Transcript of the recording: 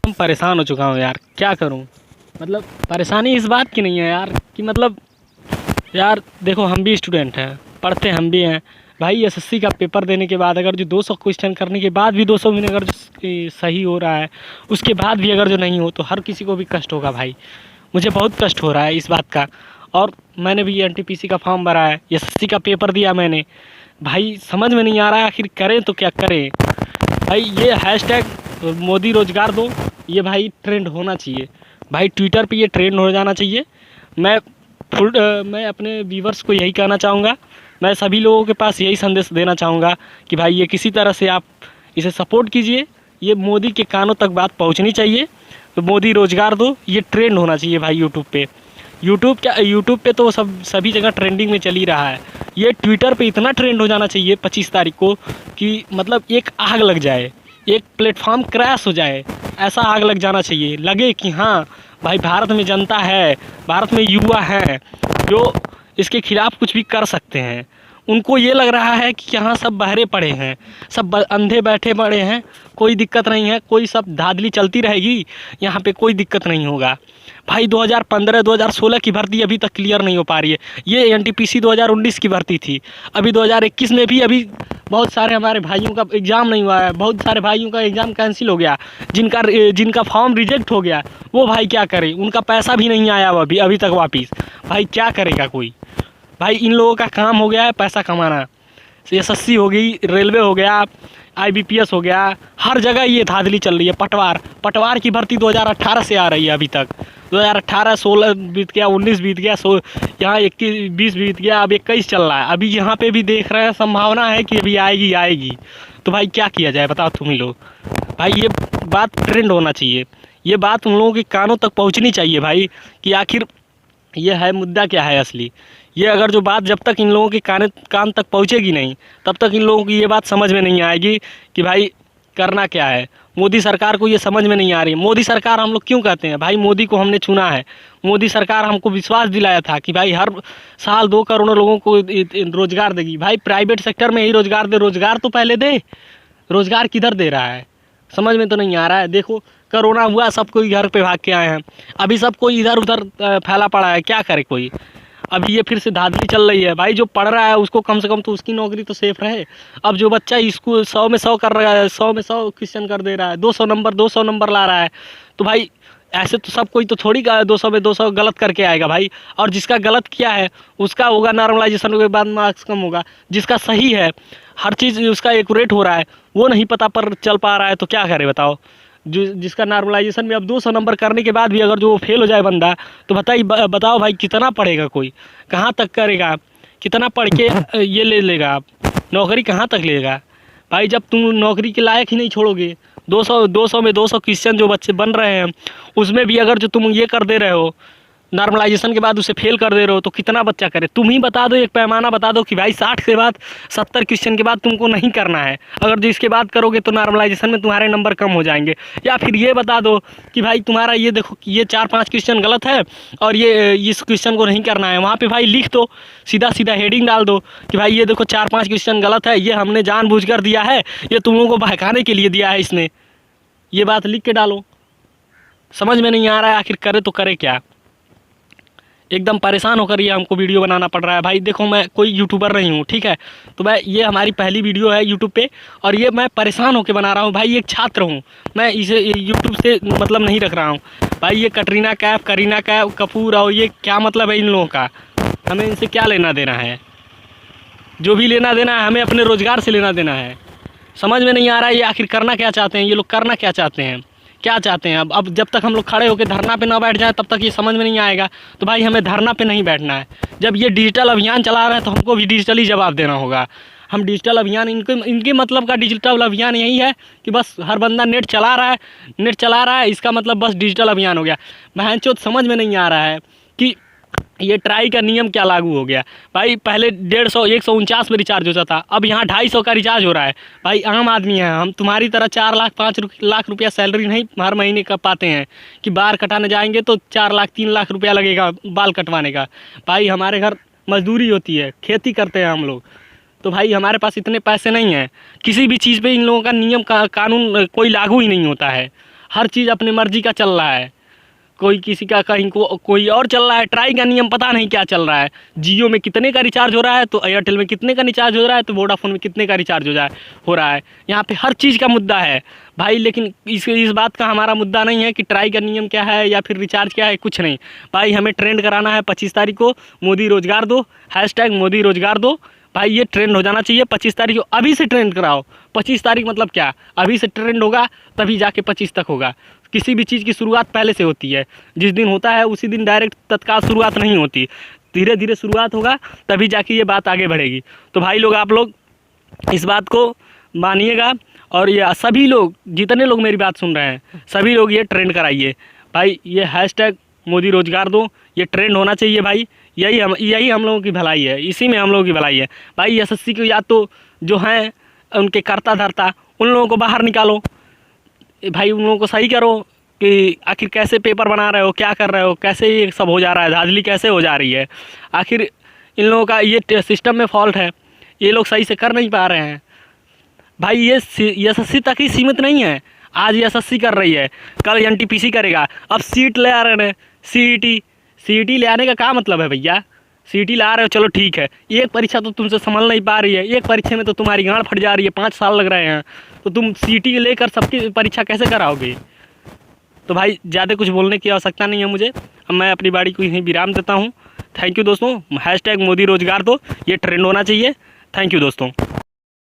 एकदम परेशान हो चुका हूँ यार, क्या करूँ। मतलब परेशानी इस बात की नहीं है यार कि मतलब यार देखो, हम भी स्टूडेंट हैं, पढ़ते हम भी हैं भाई। एसएससी का पेपर देने के बाद अगर जो 200 क्वेश्चन करने के बाद भी 200 में अगर जो सही हो रहा है, उसके बाद भी अगर जो नहीं हो, तो हर किसी को भी कष्ट होगा भाई। मुझे बहुत कष्ट हो रहा है इस बात का। और मैंने भी एनटीपीसी का फॉर्म भरा है, एसएससी का पेपर दिया मैंने। भाई समझ में नहीं आ रहा है आखिर करें तो क्या करें। भाई ये हैशटैग मोदी रोजगार दो, ये भाई ट्रेंड होना चाहिए भाई। ट्विटर पे ये ट्रेंड हो जाना चाहिए। मैं मैं अपने व्यूवर्स को यही कहना चाहूँगा, मैं सभी लोगों के पास यही संदेश देना चाहूँगा कि भाई ये किसी तरह से आप इसे सपोर्ट कीजिए। ये मोदी के कानों तक बात पहुँचनी चाहिए। तो मोदी रोजगार दो, ये ट्रेंड होना चाहिए भाई यूट्यूब पे। यूट्यूब पे तो सभी जगह ट्रेंडिंग में चल ही रहा है। ये ट्विटर पे इतना ट्रेंड हो जाना चाहिए 25 तारीख को कि मतलब एक आग लग जाए, एक प्लेटफॉर्म क्रैश हो जाए, ऐसा आग लग जाना चाहिए। लगे कि हाँ भाई, भारत में जनता है, भारत में युवा हैं जो इसके खिलाफ कुछ भी कर सकते हैं। उनको ये लग रहा है कि यहाँ सब बहरे पड़े हैं, सब अंधे बैठे पड़े हैं, कोई दिक्कत नहीं है, कोई सब धांधली चलती रहेगी, यहाँ पे कोई दिक्कत नहीं होगा। भाई 2015-2016 की भर्ती अभी तक क्लियर नहीं हो पा रही है। ये एनटीपीसी 2019 की भर्ती थी, अभी 2021 में भी अभी बहुत सारे हमारे भाइयों का एग्ज़ाम नहीं हुआ है, बहुत सारे भाइयों का एग्ज़ाम कैंसिल हो गया, जिनका फॉर्म रिजेक्ट हो गया, वो भाई क्या करें, उनका पैसा भी नहीं आया अभी तक वापस। भाई क्या करेगा कोई। भाई इन लोगों का काम हो गया है पैसा कमाना। एसएससी हो गई, रेलवे हो गया, आईबीपीएस हो गया, हर जगह ये धांधली चल रही है। पटवार की भर्ती 2018 से आ रही है अभी तक। 2018, 16 बीत गया, 19 बीत गया, यहाँ 21, 20 बीत गया, अब 21 चल रहा है। अभी यहाँ पे भी देख रहे हैं, संभावना है कि अभी आएगी। तो भाई क्या किया जाए बताओ तुम ही लोग। भाई ये बात ट्रेंड होना चाहिए, ये बात उन लोगों के कानों तक पहुँचनी चाहिए भाई, कि आखिर ये है मुद्दा क्या है असली। ये अगर जो बात जब तक इन लोगों के कान तक पहुँचेगी नहीं, तब तक इन लोगों की ये बात समझ में नहीं आएगी कि भाई करना क्या है। मोदी सरकार को ये समझ में नहीं आ रही। मोदी सरकार हम लोग क्यों कहते हैं भाई, मोदी को हमने चुना है। मोदी सरकार हमको विश्वास दिलाया था कि भाई हर साल 2 करोड़ लोगों को रोजगार देगी। भाई प्राइवेट सेक्टर में ही रोजगार दे, रोजगार तो पहले दे। रोजगार किधर दे रहा है, समझ में तो नहीं आ रहा है। देखो कोरोना हुआ, सब कोई घर पे भाग के आए हैं, अभी सब कोई इधर उधर फैला पड़ा है, क्या करे कोई। अभी ये फिर से धांधली चल रही है। भाई जो पढ़ रहा है उसको कम से कम तो उसकी नौकरी तो सेफ रहे। अब जो बच्चा स्कूल 100 में 100 कर रहा है, 100 में 100 क्वेश्चन कर दे रहा है, 200 नंबर ला रहा है, तो भाई ऐसे तो सब कोई तो थोड़ी 200 में 200 गलत करके आएगा भाई। और जिसका गलत किया है उसका होगा नॉर्मलाइजेशन के बाद मार्क्स कम होगा। जिसका सही है, हर चीज़ उसका एक्यूरेट हो रहा है, वो नहीं पता पर चल पा रहा है, तो क्या करे बताओ। जिसका नॉर्मलाइजेशन में अब 200 नंबर करने के बाद भी अगर जो वो फेल हो जाए बंदा, तो बताओ भाई कितना पढ़ेगा कोई, कहाँ तक करेगा, कितना पढ़ के ये ले लेगा आप, नौकरी कहाँ तक लेगा भाई। जब तुम नौकरी के लायक ही नहीं छोड़ोगे, 200 में 200 क्वेश्चन जो बच्चे बन रहे हैं, उसमें भी अगर जो तुम ये कर दे रहे हो, नॉर्मलाइजेशन के बाद उसे फेल कर दे रहे हो, तो कितना बच्चा करे। तुम ही बता दो, एक पैमाना बता दो कि भाई 60 के बाद 70 क्वेश्चन के बाद तुमको नहीं करना है। अगर जो इसके बाद करोगे तो नॉर्मलाइजेशन में तुम्हारे नंबर कम हो जाएंगे। या फिर ये बता दो कि भाई तुम्हारा ये देखो कि ये 4-5 क्वेश्चन गलत है और ये इस क्वेश्चन को नहीं करना है। वहाँ पर भाई लिख दो, सीधा हेडिंग डाल दो कि भाई ये देखो 4-5 क्वेश्चन गलत है, ये हमने जानबूझकर दिया है, ये तुम लोगों को बहकाने के लिए दिया है इसने। ये बात लिख के डालो। समझ में नहीं आ रहा है आखिर करे तो करे क्या। एकदम परेशान होकर ये हमको वीडियो बनाना पड़ रहा है भाई। देखो मैं कोई यूट्यूबर नहीं हूँ, ठीक है, तो मैं ये हमारी पहली वीडियो है यूट्यूब पे, और ये मैं परेशान होकर बना रहा हूँ भाई। एक छात्र हूँ मैं, इसे यूट्यूब से मतलब नहीं रख रहा हूँ भाई। ये कटरीना कैफ, करीना कैफ, कपूर और ये क्या मतलब है इन लोगों का, हमें इनसे क्या लेना देना है। जो भी लेना देना है हमें अपने रोज़गार से लेना देना है। समझ में नहीं आ रहा है ये आखिर करना क्या चाहते हैं, ये लोग करना क्या चाहते हैं, क्या चाहते हैं। अब जब तक हम लोग खड़े होकर धरना पे ना बैठ जाए तब तक ये समझ में नहीं आएगा। तो भाई हमें धरना पे नहीं बैठना है। जब ये डिजिटल अभियान चला रहे हैं तो हमको भी डिजिटली जवाब देना होगा। हम डिजिटल अभियान, इनके मतलब का डिजिटल अभियान यही है कि बस हर बंदा नेट चला रहा है, इसका मतलब बस डिजिटल अभियान हो गया। बहनचोद समझ में नहीं आ रहा है कि ये ट्राई का नियम क्या लागू हो गया भाई। पहले 150 149 में रिचार्ज होता था, अब यहाँ 250 का रिचार्ज हो रहा है भाई। आम आदमी है हम, तुम्हारी तरह 4 लाख 5 लाख रुपया सैलरी नहीं हर महीने कर पाते हैं कि बाल कटाने जाएंगे तो 4 लाख 3 लाख रुपया लगेगा बाल कटवाने का। भाई हमारे घर मजदूरी होती है, खेती करते हैं हम लोग, तो भाई हमारे पास इतने पैसे नहीं हैं। किसी भी चीज़ पे इन लोगों का नियम कानून कोई लागू ही नहीं होता है। हर चीज़ अपनी मर्जी का चल रहा है। कोई किसी का कहीं को कोई और चल रहा है, ट्राई का नियम पता नहीं क्या चल रहा है। जियो में कितने का रिचार्ज हो रहा है तो एयरटेल में कितने का रिचार्ज हो रहा है, तो वोडाफोन में कितने का रिचार्ज हो रहा है। यहाँ पे हर चीज़ का मुद्दा है भाई, लेकिन इस बात का हमारा मुद्दा नहीं है कि ट्राई का नियम क्या है या फिर रिचार्ज क्या है, कुछ नहीं भाई। हमें ट्रेंड कराना है 25 तारीख को, मोदी रोजगार दो, हैशटैग मोदी रोजगार दो भाई, ये ट्रेंड हो जाना चाहिए 25 तारीख को। अभी से ट्रेंड कराओ। 25 तारीख मतलब क्या, अभी से ट्रेंड होगा तभी जाके 25 तक होगा। किसी भी चीज़ की शुरुआत पहले से होती है, जिस दिन होता है उसी दिन डायरेक्ट तत्काल शुरुआत नहीं होती, धीरे धीरे शुरुआत होगा तभी जाके ये बात आगे बढ़ेगी। तो भाई लोग, आप लोग इस बात को मानिएगा, और ये सभी लोग, जितने लोग मेरी बात सुन रहे हैं सभी लोग ये ट्रेंड कराइए भाई। ये हैशटैग मोदी रोजगार दो, ये ट्रेंड होना चाहिए भाई। यही हम लोगों की भलाई है, इसी में हम लोगों की भलाई है भाई। एसएससी को या तो जो हैं उनके कर्ता धर्ता, उन लोगों को बाहर निकालो भाई, उन लोगों को सही करो कि आखिर कैसे पेपर बना रहे हो, क्या कर रहे हो, कैसे ये सब हो जा रहा है, धांधली कैसे हो जा रही है। आखिर इन लोगों का ये सिस्टम में फॉल्ट है, ये लोग सही से कर नहीं पा रहे हैं भाई। ये एसएससी तक ही सीमित नहीं है। आज ये एसएससी कर रही है, कल एनटीपीसी करेगा, अब सीट ले आ रहे हैं, सीईटी ले आने का क्या मतलब है भैया। सीईटी ला रहे हो चलो ठीक है, एक परीक्षा तो तुमसे संभल नहीं पा रही है, एक परीक्षा में तो तुम्हारी गांड फट जा रही है, 5 साल लग रहे हैं, तो तुम सीईटी लेकर सबकी परीक्षा कैसे कराओगे। तो भाई ज़्यादा कुछ बोलने की आवश्यकता नहीं है मुझे, अब मैं अपनी बाड़ी को यहीं विराम देता हूँ। थैंक यू दोस्तों। हैशटैग मोदी रोजगार दो, ये ट्रेंड होना चाहिए। थैंक यू दोस्तों।